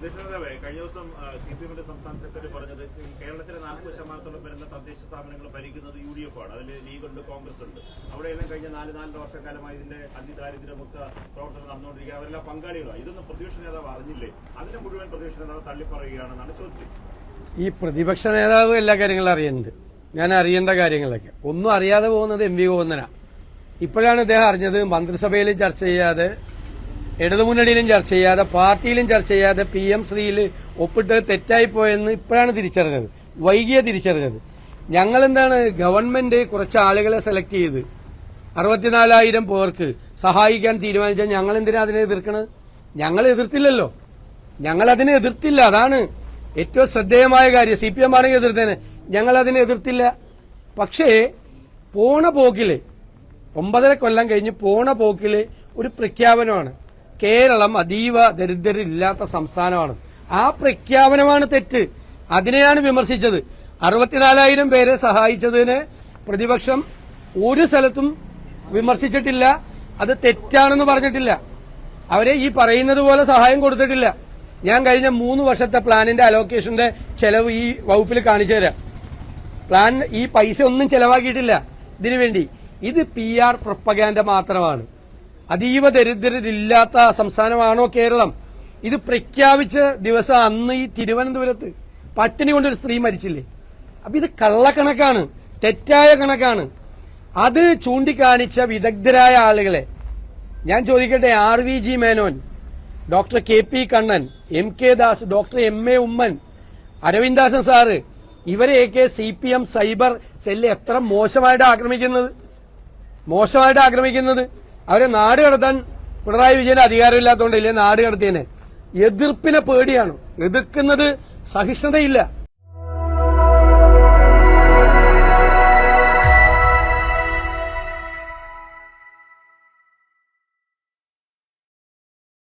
കഴിഞ്ഞ ദിവസം CPM സംസ്ഥാന സെക്രട്ടറി പറഞ്ഞത് കേരളത്തിലെ 40% വരുന്ന തദ്ദേശ സ്ഥാപനങ്ങൾ ഭരിക്കുന്നത് UDF ആണ്. അതിൽ ലീഗ് ഉണ്ട്, കോൺഗ്രസ് ഉണ്ട്. അവിടെയെല്ലാം കഴിഞ്ഞ 4 വർഷക്കാലമായി ഇതിന്റെ അതിദാരിദ്ര്യമുക്ത പ്രവർത്തനം നടന്നുകൊണ്ടിരിക്കുക. അവരെല്ലാം പങ്കാളികളാണ്. ഇതൊന്നും പ്രതിപക്ഷ നേതാവ് അറിഞ്ഞില്ലേ? അതിനെ മുഴുവൻ പ്രതിപക്ഷ നേതാവ് തള്ളിപ്പറയുകയാണെന്നാണ് ചോദ്യം. ഈ പ്രതിപക്ഷ നേതാവ് എല്ലാ കാര്യങ്ങളും അറിയുന്നുണ്ട്. ഞാൻ അറിയേണ്ട കാര്യങ്ങളൊക്കെ ഒന്നും അറിയാതെ പോകുന്നത് MV ഗോവിന്ദനാ. ഇപ്പോഴാണ് ഇദ്ദേഹം അറിഞ്ഞത്. മന്ത്രിസഭയിലും ചർച്ച ചെയ്യാതെ, ഇടതുമുന്നണിയിലും ചർച്ച ചെയ്യാതെ, പാർട്ടിയിലും ചർച്ച ചെയ്യാതെ PM ശ്രീയിൽ ഒപ്പിട്ട് തെറ്റായിപ്പോയെന്ന് ഇപ്പോഴാണ് തിരിച്ചറിഞ്ഞത്. വൈകിയ തിരിച്ചറിഞ്ഞത്. ഞങ്ങളെന്താണ്, ഗവൺമെന്റ് കുറച്ച് ആളുകളെ സെലക്ട് ചെയ്ത് 64,000 പേർക്ക് സഹായിക്കാൻ തീരുമാനിച്ചാൽ ഞങ്ങൾ എന്തിനാ അതിനെ എതിർക്കണത്? ഞങ്ങൾ എതിർത്തില്ലല്ലോ. ഞങ്ങൾ അതിനെ എതിർത്തില്ല. അതാണ് ഏറ്റവും ശ്രദ്ധേയമായ കാര്യം. CPM ആണെങ്കിൽ എതിർത്തേനെ, ഞങ്ങൾ അതിനെ എതിർത്തില്ല. പക്ഷേ പോണ പോക്കില് 9.5 കൊല്ലം കഴിഞ്ഞ് പോണ പോക്കില് ഒരു പ്രഖ്യാപനമാണ്. കേരളം അതീവ ദരിദ്രരില്ലാത്ത സംസ്ഥാനമാണ്. ആ പ്രഖ്യാപനമാണ് തെറ്റ്. അതിനെയാണ് വിമർശിച്ചത്. 64,000 പേരെ സഹായിച്ചതിന് പ്രതിപക്ഷം ഒരു സ്ഥലത്തും വിമർശിച്ചിട്ടില്ല. അത് തെറ്റാണെന്ന് പറഞ്ഞിട്ടില്ല. അവരെ ഈ പറയുന്നത് പോലെ സഹായം കൊടുത്തിട്ടില്ല. ഞാൻ കഴിഞ്ഞ 3 വർഷത്തെ പ്ലാനിന്റെ അലോക്കേഷന്റെ ചെലവ് ഈ വകുപ്പിൽ കാണിച്ചു തരാം. പ്ലാൻ ഈ പൈസ ഒന്നും ചെലവാക്കിയിട്ടില്ല ഇതിനുവേണ്ടി. ഇത് PR പ്രൊപ്പഗാൻഡ മാത്രമാണ്. അതീവ ദരിദ്രരില്ലാത്ത സംസ്ഥാനമാണോ കേരളം? ഇത് പ്രഖ്യാപിച്ച ദിവസം അന്ന് ഈ തിരുവനന്തപുരത്ത് പട്ടിണി കൊണ്ടൊരു സ്ത്രീ മരിച്ചില്ലേ? അപ്പൊ ഇത് കള്ളക്കണക്കാണ്, തെറ്റായ കണക്കാണ്. അത് ചൂണ്ടിക്കാണിച്ച വിദഗ്ധരായ ആളുകളെ ഞാൻ ചോദിക്കട്ടെ. RVG Menon, doctor KP Kannan, MK Das, doctor MA Oommen, Aravindasan sir, ഇവരെയൊക്കെ CPM സൈബർ സെല്ല് എത്ര മോശമായിട്ട് ആക്രമിക്കുന്നത്. അവരെ നാട് കടത്താൻ പിണറായി വിജയന് അധികാരമില്ലാത്തതുകൊണ്ടില്ലേ നാട് കടത്തിയനെ. എതിർപ്പിനെ പേടിയാണ്. എതിർക്കുന്നത് സഹിഷ്ണുതയില്ല.